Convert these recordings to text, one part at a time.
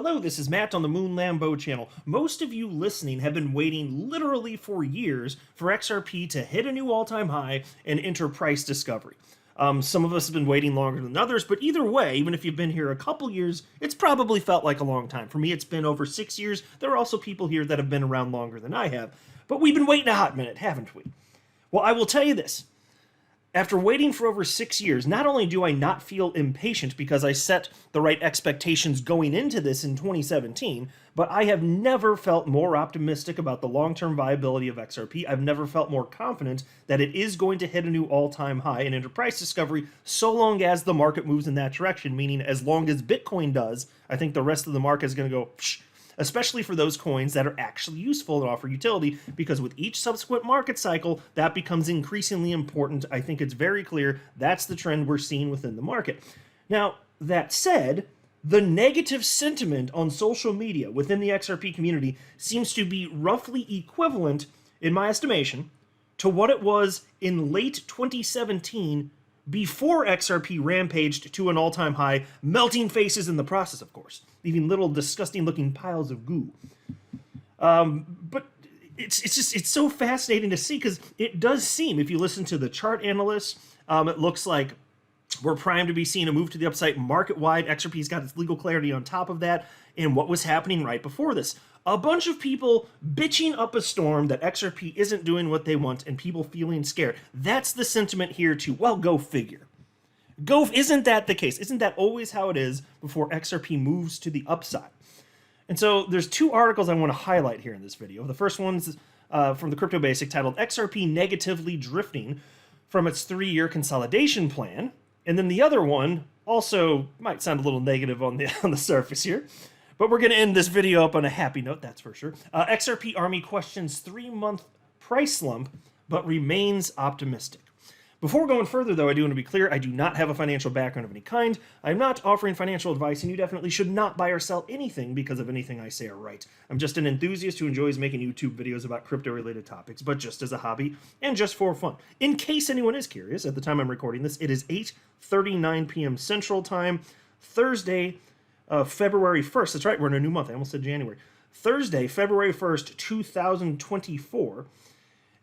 Hello, this is Matt on the Moon Lambo channel. Most of you listening have been waiting literally for years for XRP to hit a new all-time high and enter price discovery. Some of us have been waiting longer than others, but either way, even if you've been here a couple years, it's probably felt like a long time. For me, it's been over 6 years. There are also people here that have been around longer than I have, but we've been waiting a hot minute, haven't we? Well, I will tell you this. After waiting for over 6 years, not only do I not feel impatient because I set the right expectations going into this in 2017, but I have never felt more optimistic about the long-term viability of XRP. I've never felt more confident that it is going to hit a new all-time high in enterprise discovery so long as the market moves in that direction, meaning as long as Bitcoin does, I think the rest of the market is going to go psh, especially for those coins that are actually useful and offer utility, because with each subsequent market cycle, that becomes increasingly important. I think it's very clear that's the trend we're seeing within the market. Now, that said, the negative sentiment on social media within the XRP community seems to be roughly equivalent, in my estimation, to what it was in late 2017 before XRP rampaged to an all-time high, melting faces in the process, of course, leaving little disgusting-looking piles of goo. But it's so fascinating to see, because it does seem, if you listen to the chart analysts, it looks like we're primed to be seeing a move to the upside market-wide. XRP's got its legal clarity on top of that, and what was happening right before this. A bunch of people bitching up a storm that XRP isn't doing what they want, and people feeling scared. That's the sentiment here too. Well, go figure. Isn't that the case? Isn't that always how it is before XRP moves to the upside? And so there's two articles I want to highlight here in this video. The first one's from the Crypto Basic, titled XRP Negatively Drifting from its 3-Year Consolidation Plan. And then the other one also might sound a little negative on the surface here, but we're going to end this video up on a happy note, that's for sure. XRP Army questions 3-month price slump, but remains optimistic. Before going further, though, I do want to be clear, I do not have a financial background of any kind. I'm not offering financial advice, and you definitely should not buy or sell anything because of anything I say or write. I'm just an enthusiast who enjoys making YouTube videos about crypto-related topics, but just as a hobby and just for fun. In case anyone is curious, at the time I'm recording this, it is 8:39 p.m. Central Time, Thursday, February 1st. That's right, we're in a new month. I almost said January. Thursday, February 1st, 2024.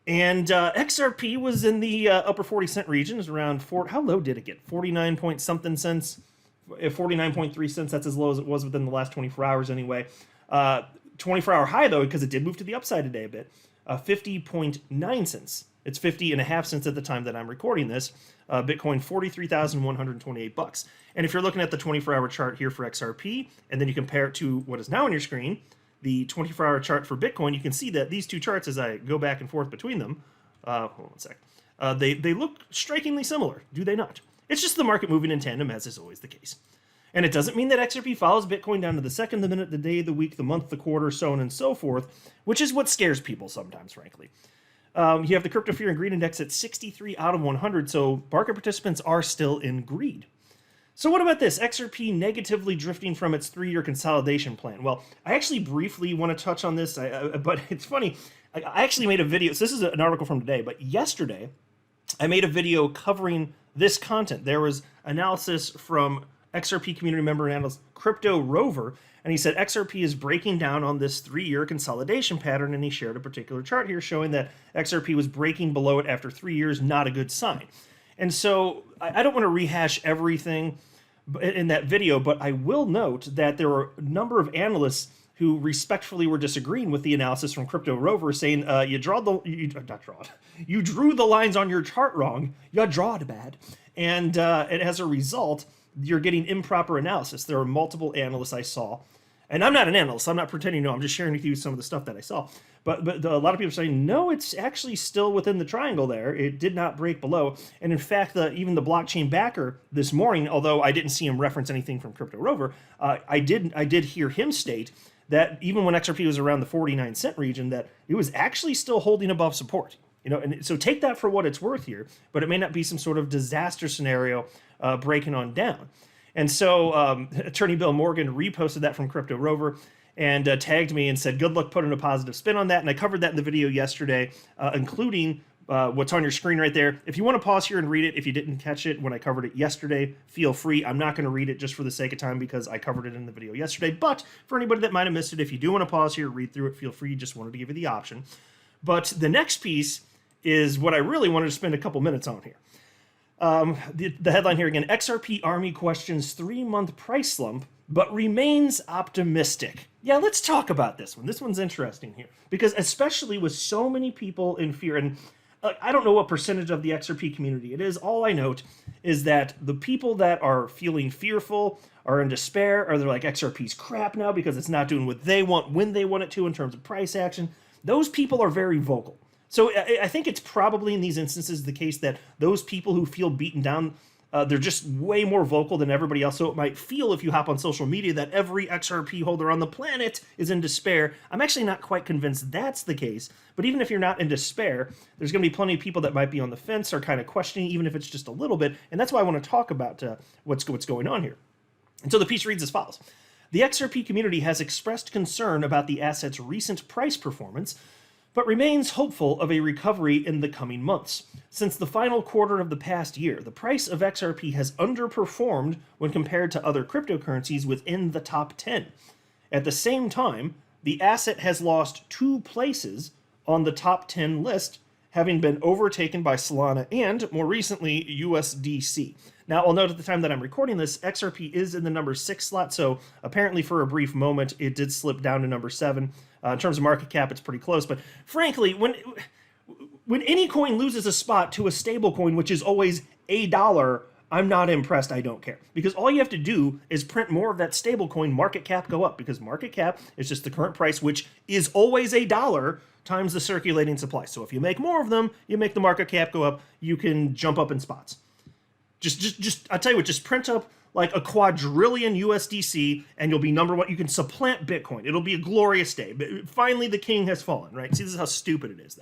And XRP was in the upper 40-cent region. It's around how low did it get? 49 point something cents, 49.3 cents. That's as low as it was within the last 24 hours anyway. 24-hour high, though, because it did move to the upside today a bit, 50.9 cents. It's 50.5 cents at the time that I'm recording this. Bitcoin, 43,128 bucks. And if you're looking at the 24-hour chart here for XRP, and then you compare it to what is now on your screen, the 24-hour chart for Bitcoin, you can see that these two charts, as I go back and forth between them, hold on a sec, they look strikingly similar, do they not? It's just the market moving in tandem, as is always the case. And it doesn't mean that XRP follows Bitcoin down to the second, the minute, the day, the week, the month, the quarter, so on and so forth, which is what scares people sometimes, frankly. You have the Crypto Fear and Greed Index at 63 out of 100, so market participants are still in greed. So what about this? XRP negatively drifting from its 3-year consolidation plan. Well, I actually briefly want to touch on this, but it's funny. I actually made a video. So this is an article from today, but yesterday I made a video covering this content. There was analysis from XRP community member and analyst Crypto Rover, and he said XRP is breaking down on this 3-year consolidation pattern, and he shared a particular chart here showing that XRP was breaking below it after 3 years, not a good sign. And so I don't want to rehash everything in that video, but I will note that there were a number of analysts who respectfully were disagreeing with the analysis from Crypto Rover, saying you drew the lines on your chart wrong, you drawed bad, and as a result, you're getting improper analysis. There are multiple analysts I saw, and I'm not an analyst, I'm not pretending to know, I'm just sharing with you some of the stuff that I saw. But a lot of people are saying, no, it's actually still within the triangle there. It did not break below. And in fact, even the blockchain backer this morning, although I didn't see him reference anything from Crypto Rover, I did hear him state that even when XRP was around the 49-cent region, that it was actually still holding above support. You know, and so take that for what it's worth here, but it may not be some sort of disaster scenario breaking on down. And so Attorney Bill Morgan reposted that from Crypto Rover and tagged me and said, good luck putting a positive spin on that. And I covered that in the video yesterday, including what's on your screen right there. If you want to pause here and read it, if you didn't catch it when I covered it yesterday, feel free. I'm not going to read it just for the sake of time because I covered it in the video yesterday. But for anybody that might have missed it, if you do want to pause here, read through it, feel free. Just wanted to give you the option. But the next piece is what I really wanted to spend a couple minutes on here. The headline here again, XRP Army questions 3-month price slump, but remains optimistic. Yeah, let's talk about this one. This one's interesting here because especially with so many people in fear, and I don't know what percentage of the XRP community it is. All I note is that the people that are feeling fearful are in despair, or they're like, XRP's crap now because it's not doing what they want when they want it to in terms of price action. Those people are very vocal. So I think it's probably in these instances the case that those people who feel beaten down, they're just way more vocal than everybody else. So it might feel, if you hop on social media, that every XRP holder on the planet is in despair. I'm actually not quite convinced that's the case. But even if you're not in despair, there's going to be plenty of people that might be on the fence or kind of questioning, even if it's just a little bit. And that's why I want to talk about what's going on here. And so the piece reads as follows. The XRP community has expressed concern about the asset's recent price performance, but remains hopeful of a recovery in the coming months. Since the final quarter of the past year, the price of XRP has underperformed when compared to other cryptocurrencies within the top 10. At the same time, the asset has lost 2 places on the top 10 list, having been overtaken by Solana and, more recently, USDC. Now, I'll note at the time that I'm recording this, XRP is in the number 6 slot, so apparently for a brief moment, it did slip down to number 7. In terms of market cap, it's pretty close, but frankly, when any coin loses a spot to a stable coin, which is always $1, I'm not impressed, I don't care. Because all you have to do is print more of that stable coin, market cap go up, because market cap is just the current price, which is always $1 times the circulating supply. So if you make more of them, you make the market cap go up, you can jump up in spots. Just I'll tell you what, just print up like a quadrillion USDC and you'll be number 1. You can supplant Bitcoin. It'll be a glorious day. But finally, the king has fallen, right? See, this is how stupid it is,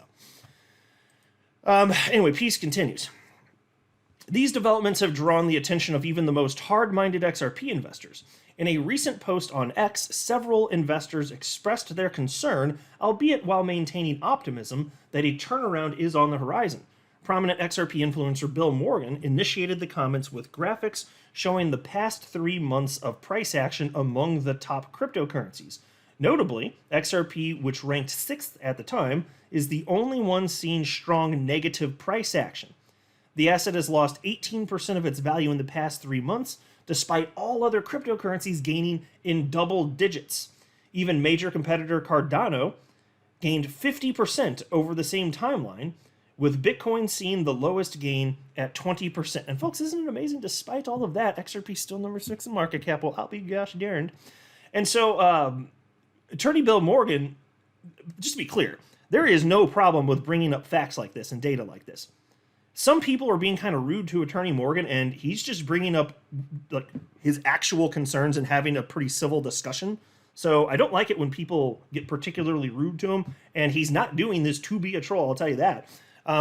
though. Anyway, piece continues. These developments have drawn the attention of even the most hard-minded XRP investors. In a recent post on X, several investors expressed their concern, albeit while maintaining optimism, that a turnaround is on the horizon. Prominent XRP influencer Bill Morgan initiated the comments with graphics showing the past 3 months of price action among the top cryptocurrencies. Notably, XRP, which ranked 6th at the time, is the only one seeing strong negative price action. The asset has lost 18% of its value in the past 3 months, despite all other cryptocurrencies gaining in double digits. Even major competitor Cardano gained 50% over the same timeline, with Bitcoin seeing the lowest gain at 20%. And folks, isn't it amazing? Despite all of that, XRP is still number 6 in market cap. Well, I'll be gosh darned. And so, Attorney Bill Morgan, just to be clear, there is no problem with bringing up facts like this and data like this. Some people are being kind of rude to Attorney Morgan, and he's just bringing up like his actual concerns and having a pretty civil discussion. So I don't like it when people get particularly rude to him, and he's not doing this to be a troll, I'll tell you that.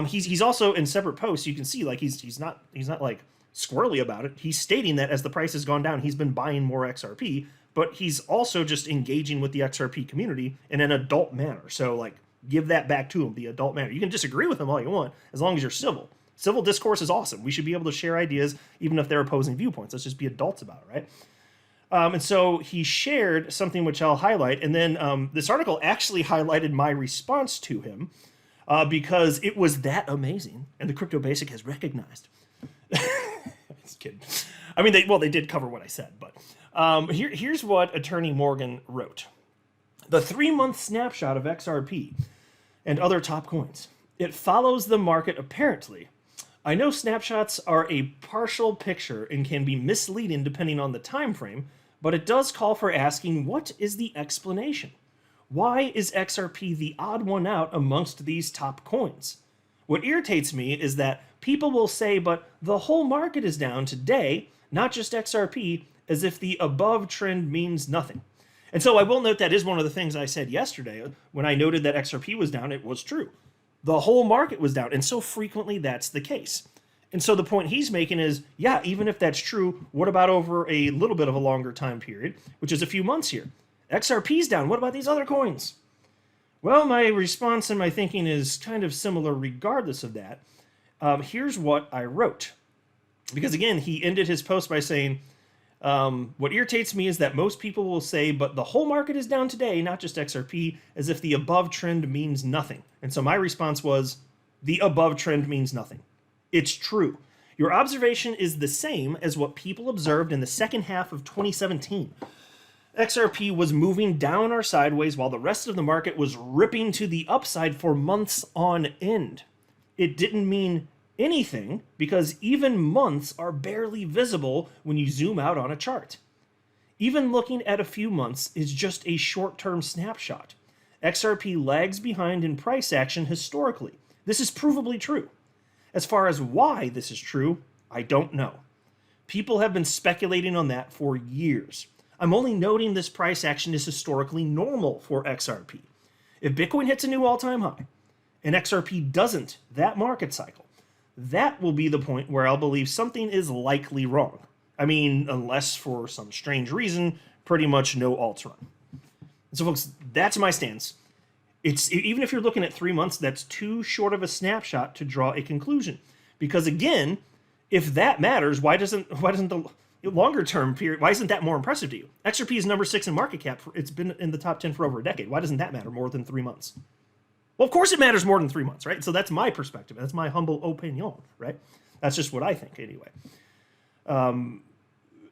He's also in separate posts. You can see like he's not like squirrely about it. He's stating that as the price has gone down, he's been buying more XRP, but he's also just engaging with the XRP community in an adult manner. So like give that back to him, the adult manner. You can disagree with him all you want as long as you're civil. Civil discourse is awesome. We should be able to share ideas even if they're opposing viewpoints. Let's just be adults about it, right? And so he shared something which I'll highlight, and then this article actually highlighted my response to him. Because it was that amazing, and the Crypto Basic has recognized. Just kidding. I mean, they did cover what I said, but here's what Attorney Morgan wrote. The 3-month snapshot of XRP and other top coins. It follows the market apparently. I know snapshots are a partial picture and can be misleading depending on the time frame, but it does call for asking, what is the explanation? Why is XRP the odd one out amongst these top coins? What irritates me is that people will say, but the whole market is down today, not just XRP, as if the above trend means nothing. And so I will note that is one of the things I said yesterday. When I noted that XRP was down, it was true. The whole market was down, and so frequently that's the case. And so the point he's making is, yeah, even if that's true, what about over a little bit of a longer time period, which is a few months here? XRP's down. What about these other coins? Well, my response and my thinking is kind of similar regardless of that. Here's what I wrote. Because again, he ended his post by saying, what irritates me is that most people will say, but the whole market is down today, not just XRP, as if the above trend means nothing. And so my response was, the above trend means nothing. It's true. Your observation is the same as what people observed in the second half of 2017. XRP was moving down or sideways while the rest of the market was ripping to the upside for months on end. It didn't mean anything because even months are barely visible when you zoom out on a chart. Even looking at a few months is just a short-term snapshot. XRP lags behind in price action historically. This is provably true. As far as why this is true, I don't know. People have been speculating on that for years. I'm only noting this price action is historically normal for XRP. If Bitcoin hits a new all-time high, and XRP doesn't that market cycle, that will be the point where I'll believe something is likely wrong. I mean, unless for some strange reason, pretty much no alts run. So folks, that's my stance. It's even if you're looking at 3 months, that's too short of a snapshot to draw a conclusion. Because again, if that matters, why doesn't the longer term period, why isn't that more impressive to you? XRP is number 6 in market cap. It's been in the top 10 for over a decade. Why doesn't that matter more than 3 months? Well, of course it matters more than 3 months, right? So that's my perspective. That's my humble opinion, right? That's just what I think anyway.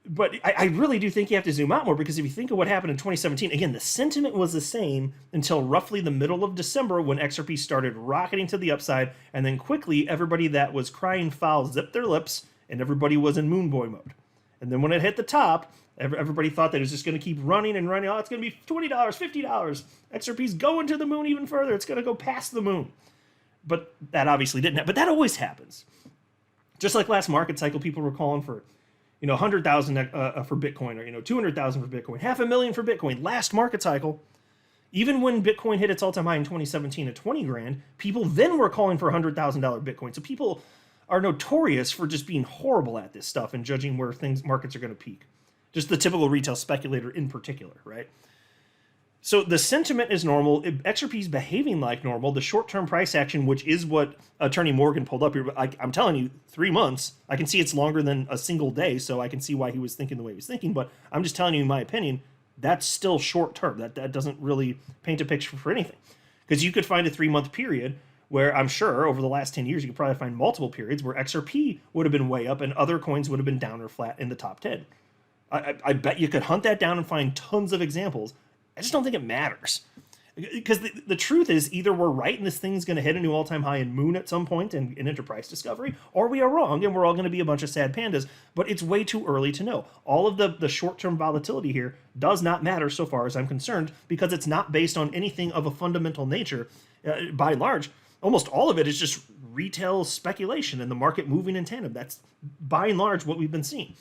But I really do think you have to zoom out more because if you think of what happened in 2017, again, the sentiment was the same until roughly the middle of December when XRP started rocketing to the upside, and then quickly everybody that was crying foul zipped their lips and everybody was in moon boy mode. And then when it hit the top, everybody thought that it was just going to keep running and running. Oh, it's going to be $20, $50. XRP's going to the moon even further. It's going to go past the moon. But that obviously didn't happen. But that always happens. Just like last market cycle, people were calling for 100,000 for Bitcoin, or 200,000 for Bitcoin, $500,000 for Bitcoin. Last market cycle, even when Bitcoin hit its all-time high in 2017 at 20 grand, people then were calling for $100,000 Bitcoin. So people are notorious for just being horrible at this stuff and judging where markets are going to peak. Just the typical retail speculator in particular, right? So the sentiment is normal. XRP is behaving like normal. The short-term price action, which is what Attorney Morgan pulled up here, I'm telling you, 3 months. I can see it's longer than a single day, so I can see why he was thinking the way he was thinking. But I'm just telling you, in my opinion, that's still short-term. That doesn't really paint a picture for anything. Because you could find a 3-month period where I'm sure over the last 10 years, you could probably find multiple periods where XRP would have been way up and other coins would have been down or flat in the top 10. I bet you could hunt that down and find tons of examples. I just don't think it matters. Because the truth is, either we're right and this thing's going to hit a new all-time high and moon at some point in enterprise discovery, or we are wrong and we're all going to be a bunch of sad pandas, but it's way too early to know. All of the short-term volatility here does not matter so far as I'm concerned because it's not based on anything of a fundamental nature. By and large, almost all of it is just retail speculation and the market moving in tandem. That's by and large what we've been seeing.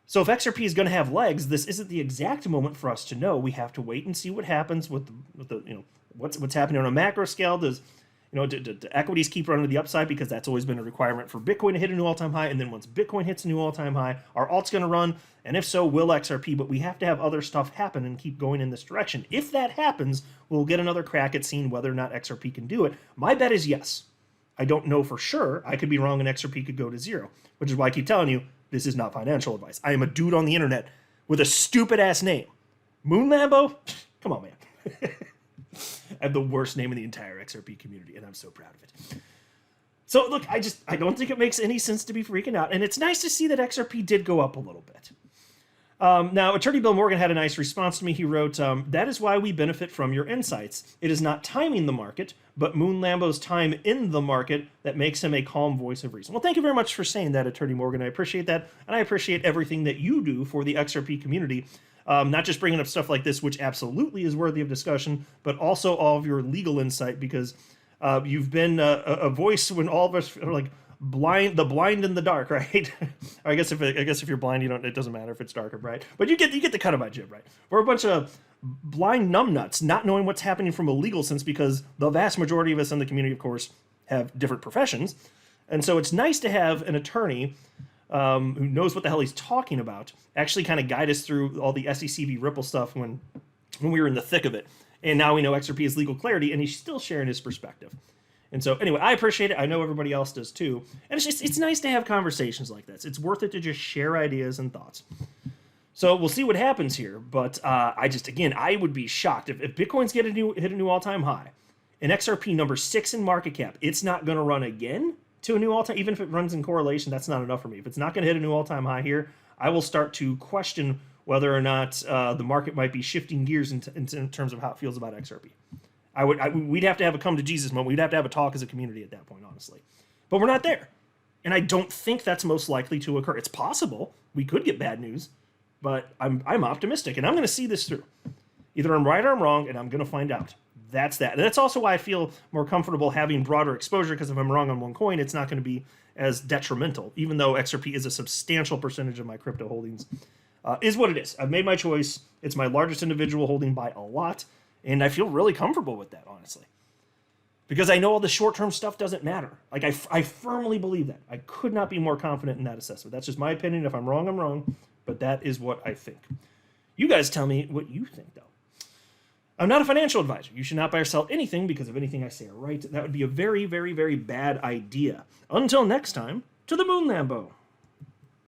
So if XRP is going to have legs, this isn't the exact moment for us to know. We have to wait and see what happens with the what's happening on a macro scale. Does do equities keep running to the upside because that's always been a requirement for Bitcoin to hit a new all-time high, and then once Bitcoin hits a new all-time high, are alts going to run? And if so, will XRP? But we have to have other stuff happen and keep going in this direction. If that happens, we'll get another crack at seeing whether or not XRP can do it. My bet is yes. I don't know for sure. I could be wrong and XRP could go to zero, which is why I keep telling you, this is not financial advice. I am a dude on the internet with a stupid-ass name. Moon Lambo? Come on, man. I have the worst name in the entire XRP community, and I'm so proud of it. So, look, I don't think it makes any sense to be freaking out, and it's nice to see that XRP did go up a little bit. Now, Attorney Bill Morgan had a nice response to me. He wrote, that is why we benefit from your insights. It is not timing the market, but Moon Lambo's time in the market that makes him a calm voice of reason. Well, thank you very much for saying that, Attorney Morgan. I appreciate that, and I appreciate everything that you do for the XRP community. Not just bringing up stuff like this, which absolutely is worthy of discussion, but also all of your legal insight, because you've been a voice when all of us are like, the blind in the dark, right? I guess if you're blind, it doesn't matter if it's dark or bright. But you get the cut of my jib, right? We're a bunch of blind numbnuts, not knowing what's happening from a legal sense, because the vast majority of us in the community, of course, have different professions, and so it's nice to have an attorney who knows what the hell he's talking about actually kind of guide us through all the SEC v. Ripple stuff when we were in the thick of it. And now we know XRP has legal clarity, and he's still sharing his perspective. And so, anyway, I appreciate it. I know everybody else does too. And it's nice to have conversations like this. It's worth it to just share ideas and thoughts. So we'll see what happens here. But I would be shocked if Bitcoin's hit a new all-time high, and XRP number 6 in market cap, it's not going to run again to a new all-time. Even if it runs in correlation, that's not enough for me. If it's not going to hit a new all-time high here, I will start to question whether or not the market might be shifting gears in terms of how it feels about XRP. We'd have to have a come to Jesus moment. We'd have to have a talk as a community at that point, honestly. But we're not there. And I don't think that's most likely to occur. It's possible. We could get bad news, but I'm optimistic, and I'm going to see this through. Either I'm right or I'm wrong, and I'm going to find out. That's that. And that's also why I feel more comfortable having broader exposure, because if I'm wrong on one coin, it's not going to be as detrimental, even though XRP is a substantial percentage of my crypto holdings. Is what it is. I've made my choice. It's my largest individual holding by a lot, and I feel really comfortable with that, honestly. Because I know all the short-term stuff doesn't matter. Like, I firmly believe that. I could not be more confident in that assessment. That's just my opinion. If I'm wrong, I'm wrong. But that is what I think. You guys tell me what you think, though. I'm not a financial advisor. You should not buy or sell anything because of anything I say or write. That would be a very, very, very bad idea. Until next time, to the moon, Lambo.